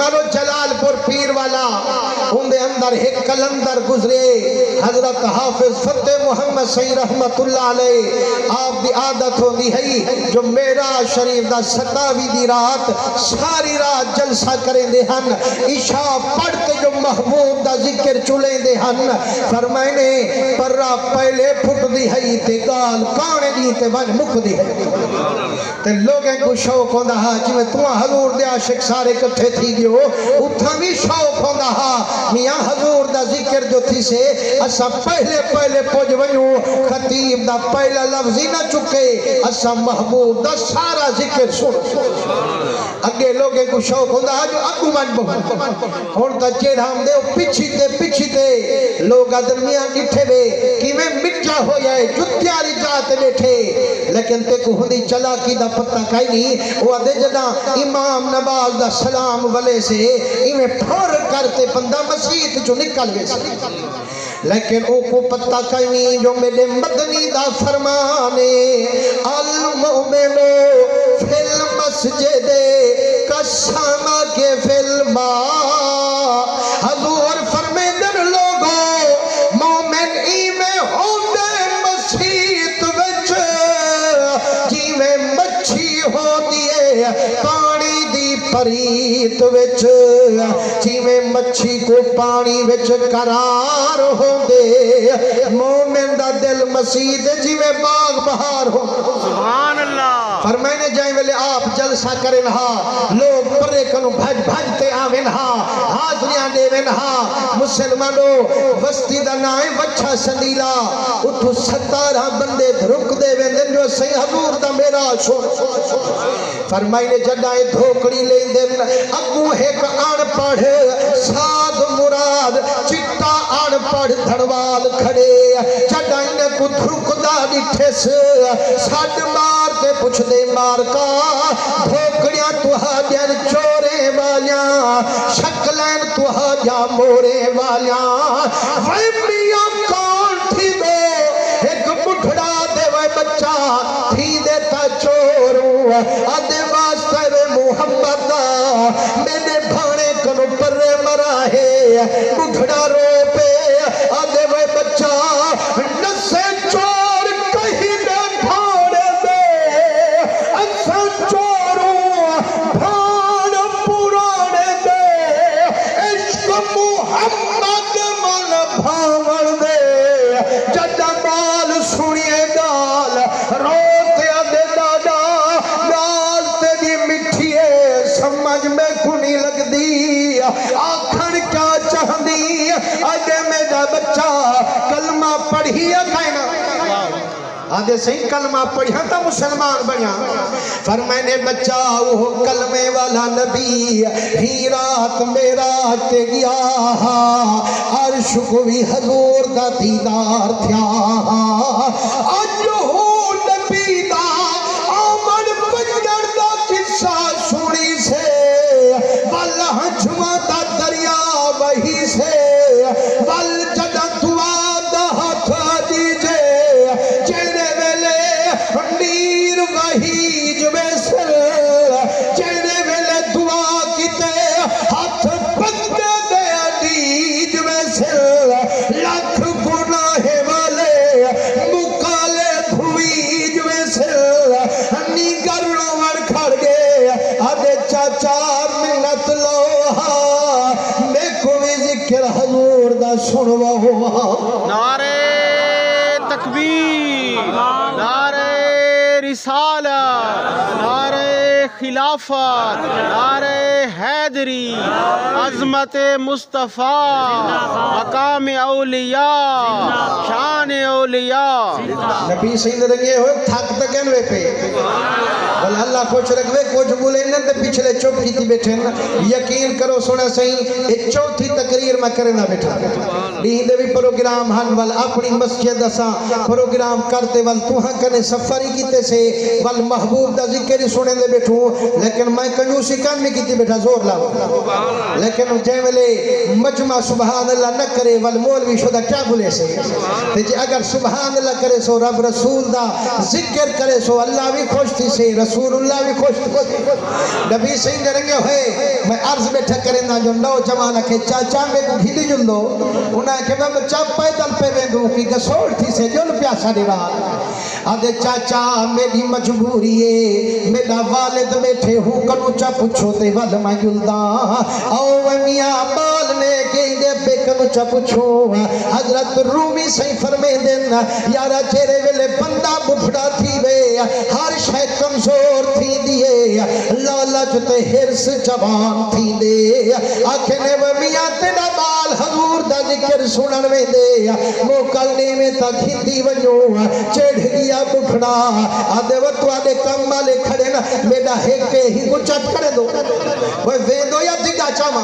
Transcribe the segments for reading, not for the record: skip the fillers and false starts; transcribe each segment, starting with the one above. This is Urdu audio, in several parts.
مسلمانوں جلال پور پیر والا ان دے اندر ایک کلندر گزرے حضرت حافظ فتح محمد صحیح رحمت اللہ علیہ آپ دی عادت ہوندی ہے جو میرا شریف دا 27 دی رات ساری رات جلسہ کریں دے ہن عشاء پڑھ کے جو محبوب دا ذکر چلیں دے ہن فرمائے نے پرہ پہلے پھٹ دی ہے تے گال کانے دی تے بن مک دی ہے تے لوگیں کو شوق ہوندہ ہا جی میں تمہاں حضور دے عاشق سارے کٹھے تھی گئے ہو اتھا بھی شوق ہوندہ ہا میاں حضور دا ذکر جو تھی سے اسا پہلے پوج ونیو خطیب دا پہلا لفظی نہ چکے اسا محبوب دا سارا ذکر سن اگے لوگیں کو شوق ہوندہ ہا جو اگو من بہن ہونتا چیر ہم دے پچھی تے لوگ درمیان ڈٹھے بے کہ میں مٹجا ہو جائے جتیاری جاتے بیٹھے لیکن تے کو ہندی چلا کی دا پتہ کئی نہیں وہ دے جنا امام نواز دا سلام والے سے انہیں پھر کرتے بندہ مسجد جو نکل گئے سے لیکن او کو پتہ کئی نہیں جو میرے مدنی دا فرمانے المؤمنو فی المسجد کشما کے فی الماء حضور فرمیدن لوگوں مومن ایمیں ہوندے مسجد وچ جی میں مچھی ہوندی ہے پانی دی پریت وچ جی میں مچھی کو پانی وچ قرار ہوندے مومن دا دل مسجد جی میں باغ بہار ہو سبحان اللہ فرمائنے جائیں ویلے آپ جلسہ کرن ہا لوگ پرے کنو بھجتے آوین ہا حاضریاں دیوین ہا مسلمانوں وستی دا نائیں وچھا سندیلا اتھو 17 بندے دھرک دیوین دن جو صحیح حضور دا میرا شور فرمائنے جڑائیں دھوکڑی لین دن اگو ایک آن پڑھ ساد مراد چٹا آن پڑھ دھڑوال کھڑے جڑائیں کو دھرک دا ڈٹھس ساڑھ مار کے پوچھ دے مار کا دھوکڑیاں تو حاجر چورے والیاں شکلین تو حاجہ مورے والیاں ویمیاں کون تھی دو ایک مٹھڑا دے وے بچہ تھی دیتا چوروں آدھے واسطہ وے محمد میرے بھانے کنو پر مرا ہے مٹھڑا رو پہ آدھے وے بچہ نسے چور کہیں دے بھانے دے اچھا چوروں بھان پرانے دے عشق محمد من بھاون دے جدہ مال سنیے گال روتے آدھے دادا گال تیری مٹھیے سمجھ میں کھنی لگ دی آکھن کیا چاہ دی آدھے میرا بچہ کلمہ پڑھی کائنا آدھے صحیح کلمہ پڑھیا تا مسلمان بنیا فرمائنے بچہ وہ کلمے والا نبی ہی رات میرا تے گیا عرش کو بھی حضور دا دیدار تھیا آج ہو نبی دا آمن بجڑ دا قصہ سنی سے واللہ جمع دا دریا وہی سے وال جدہ دعا دا ہاتھ دیجے جینے ویلے نیر وحی جوے سر جینے ویلے دعا کیتے ہاتھ پکتے دیا دیج میں سر لاکھ گناہ والے مکالے دھویج میں سر نیگر روڑ کھڑ گئے آدھے چاچا منت لوہا میں کوئی ذکر حضور دا سنوا ہوا نعرہ تکبیر نعرہ رسالت نعرہ خلافت نعرہ حیدری عظمت مصطفیٰ مقام اولیاء شان اولیاء نبی سید رنگے ہوئے تھاک تکن وے پہ بل اللہ پوچھ رکھوے کچھ بولے نہ تے پچھلے چپ کیتی بیٹھے نا یقین کرو سونا صحیح ایک چوتھی تقریر میں کرنا بیٹھا لیندے بھی پروگرام ہن وال اپنی مسجد اساں پروگرام کرتے وال توہاں کنے سفری کیتے سے وال محبوب دا ذکر ہی سنے دے بیٹھوں لیکن میں کنجوسی کان میں کیتی بیٹھا زور لاؤ لیکن جے ویلے مجمع سبحان اللہ نہ کرے وال مولوی شدہ کیا بولے سے تے اگر سبحان اللہ کرے سو رب رسول دا ذکر کرے سو اللہ بھی خوش تھی سے رسول رسول اللہ بھی خوش نبی صحیح درنگے ہوئے میں عرض بیٹھا کرنا جو نوجوان کے چاچا میں کو گھلی جندو انہیں کہ میں بچہ پیدل پہ ویندوں کی گسوڑ تھی سے جن پیاسا دیرا آدھے چاچا میری مجبوری ہے میرا والد بیٹھے ہوں کنو چا پچھو دے وال میں جلدا او میاں بال نے کہ دے پہ کنو چا پچھو حضرت رومی صحیح فرمے دینا یارا چیرے ویلے بندہ بپڑا تھی بے ہر شاید کمزور تھی دیئے لالا جتے ہرس جوان تھی دے آکھنے وہ میاں تینا بال حضور دا ذکر سنن میں دے موکلنے میں تا کھیتی ونجو چڑھ گیا بکھڑا آدھے وقت آدھے کم والے کھڑے نا میڈا ہیکے ہی کو چٹ کرے دو وہ ویندو یا دگا چاما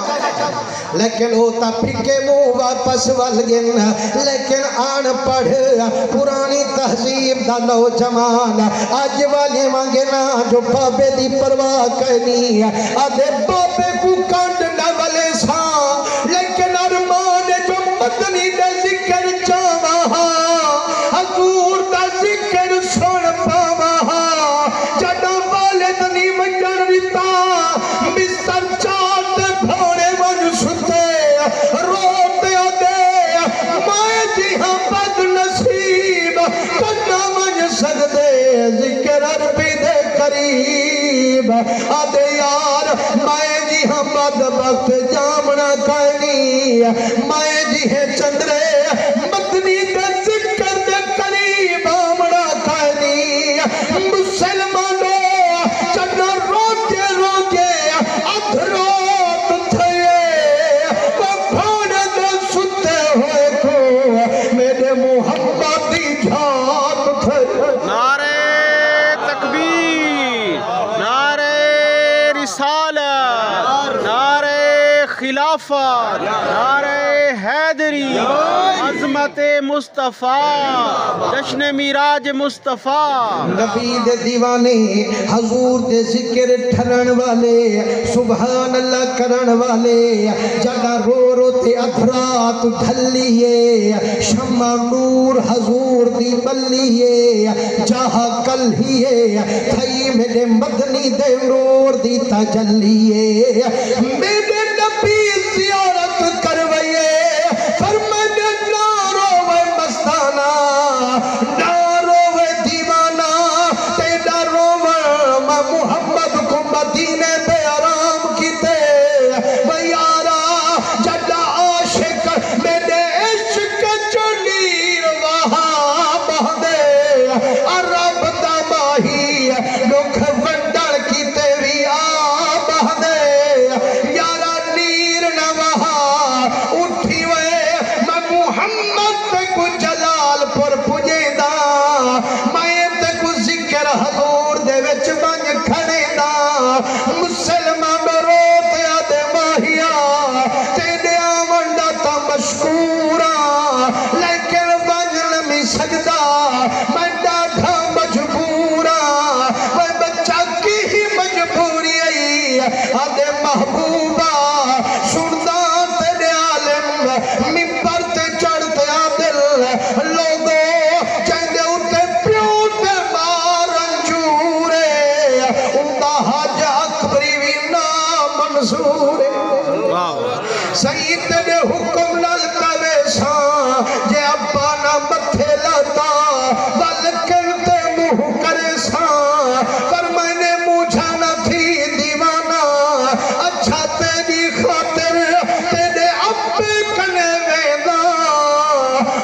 لیکن ہوتا پھکے مو واپس والگن لیکن آن پڑھ پرانی تحضیب دا نوجوان آج والے مانگے نا جو بابے دی پرواہ کرنی آدھے بابے کو کانڈ نہ والے سا لیکن ارمان جو مدنی دا ذکر چاہا حضور دا ذکر سن پاوا جڑا والد نہیں منجر ریتا بستر چاہتے بھوڑے من ستے روتے دے مائے جی ہاں بد نصیب کنا من سکدے ذکر عربی دے قریب آدھے یار مائے جی ہاں بد وقت جامنا کہنی مائے جی ہے چندرے مدنی دے ذکر دے قریب آمنا کہنی مسلمانوں چندر روکے روکے ادھروت تھے وہ بھوڑے دے ستے ہوئے کو میرے محمدی جھات تھے نعرہ تکبیر نعرہ رسالت نعرہ خلافت نعرہ حیدری عظمت مصطفیٰ جشن میراج مصطفیٰ نبی دے دیوانے حضور دے ذکر ٹھرن والے سبحان اللہ کرن والے جگہ رو رو تے ادھرات ڈھلیے شمع نور حضور دی بلیے جہاں کل ہیے تھئی میرے مدنی دے نور دی تجلیے میرے نبی زیارت کروئیے فرمائے نارو وے مستانہ نارو وے دیوانہ تیڑا رو میں محمد کو مدینے بے آرام کیتے ویارا جڑا عاشق میرے عشق چنیر وہاں بہدے عرب دا ماہی لکھ ونڈر کیتے بھی آ بہدے یارا نیر نہ وہاں اٹھی وے میں محمد کو جلال پر پجے دا میں تے کو ذکر حضور دے وچ بن کھڑے دا مسلمان روتے آدھے ماہیا تیڑے آمنڈا تا مشکورا لیکن بجن میں سجدہ میں ڈاٹھا مجبورا میں بچہ کی ہی مجبوری آئی آدھے محبوبہ سردہ تیڑے عالم ممبر تے چڑھتے آدل لوگو چاہتے اتے پیوتے مارنجورے اندہ حج اکبری بھی نام منظورے سید نے حکم نلتا ویسا جے ابا نہ متھے لاتا بلکن تے منہ کرے سا فرمائنے مجھا نہ تھی دیوانہ اچھا تیری خاطر تیرے ابے کنے ویدا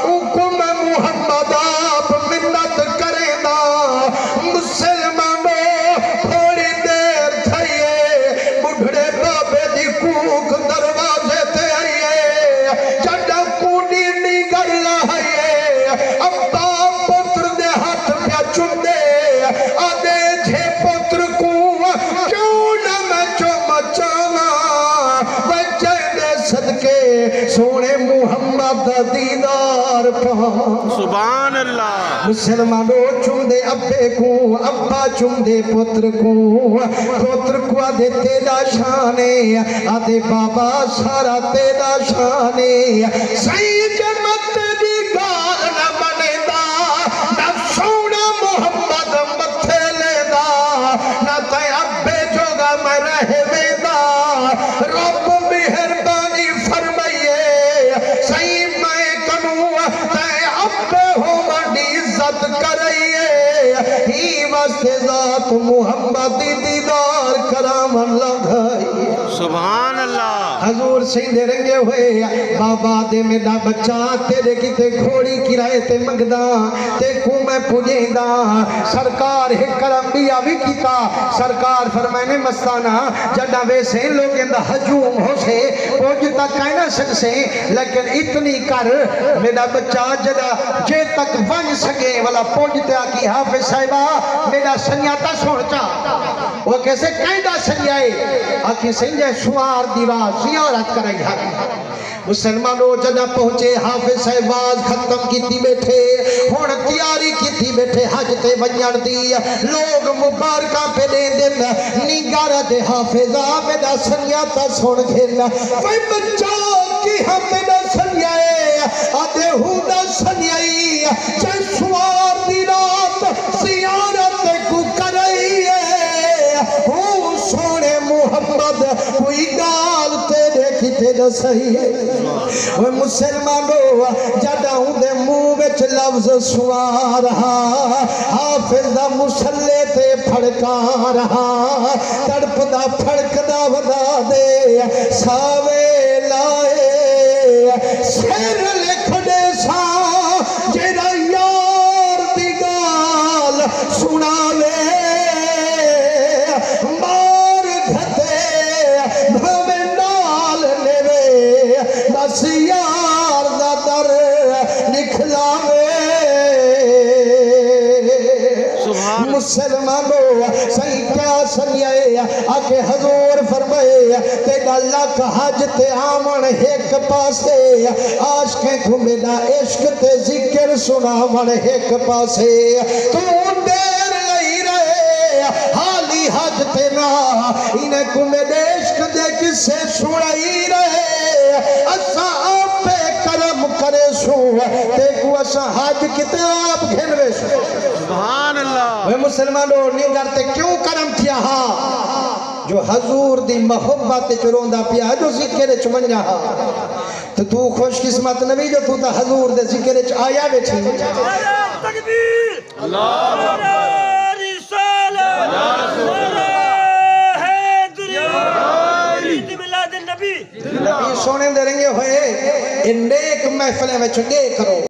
حکم محمد آپ منت کرے دا مسلمانوں تھوڑی دیر تھئیے بڑھڑے بابے دی کوک دروازے تے آئیے جڑا کونی نگر لائیے ابا پتر دے ہاتھ پیا چندے آدھے جھے پتر کو کیوں نہ میں چمچانا بچے دے صدقے سونے محمد دیدار پاں سبحان اللہ مسلمانوں چندے ابے کو ابا چندے پتر کو آدھے تیرا شانے آدھے بابا سارا تیرا شانے سید مت دی گال نہ بنے دا نہ سونا محمد متھے لے دا نہ تو محمد دیدار کرام لگائی سبحان اللہ حضور سیندے رنگے ہوئے بابا دے میرا بچہ تیرے کتے گھوڑی کرائے تے مگدہ تے کو میں پجیندہ سرکار ایک کرم بیا بھی کیتا سرکار فرمائنے مستانہ جڑا ویسے لوگ اندہ حجوم ہو سے پوجتا کائنہ سک سے لیکن اتنی کر میرا بچہ جڑا جے تک ون سکے والا پوجتا کی حافظ صاحبہ میرا سنیاتا سوڑتا وہ کیسے کائنہ سنیائے آکی سنجھے سوار دیوار زیارت کریں گا مسلمانوں جنہ پہنچے حافظ صاحباز ختم کی تھی بیٹھے ہون تیاری کی تھی بیٹھے حج تے ونجن دی لوگ مبارکہ پہ دے دن نگارہ دے حافظہ میں دا سنیاتا سن گھرنا وی بچہ کی ہم میں دا سنیائے آدھے ہوں دا سنیائی چاہے سوار دی رات زیارت کو کرئی ہے ہوں سونے محمد کوئی گال تیرے کتے دا صحیح ہے وہ مسلمانوں جڑا ہوں دے منہ وچ لفظ سوا رہا حافظ دا مسلے تے پھڑکا رہا تڑپ دا پھڑک دا ودا دے ساوے لائے سیر لکھ دے سا جیڑا یار دی گال سنا لے مار گھتے بھوے نال لے بس یار دا در نکھلاوے مسلمانوں صحیح کیا سنیائے آکے حضور فرمائے تیڑا لکھ حج تے آمن ایک پاسے عاشقیں کو میرا عشق تے ذکر سناون ایک پاسے تو دیر نہیں رہے حالی حج تے نا انہیں کو میرے عشق دے کسے سنائی رہے اسا آپ پہ کرم کرے سو تے کو اسا حج کتے آپ گھنوے سو سبحان اللہ وہ مسلمانوں نگرتے کیوں کرم کیا ہاں جو حضور دی محبت چروندہ پیا جو ذکر چمنجا ہاں تو خوش قسمت نبی جو تو تا حضور دے ذکر چ آیا بیٹھی تکبیر اللہ نبی سونے دے رنگے ہوئے ان نیک محفلیں وچ گے کرو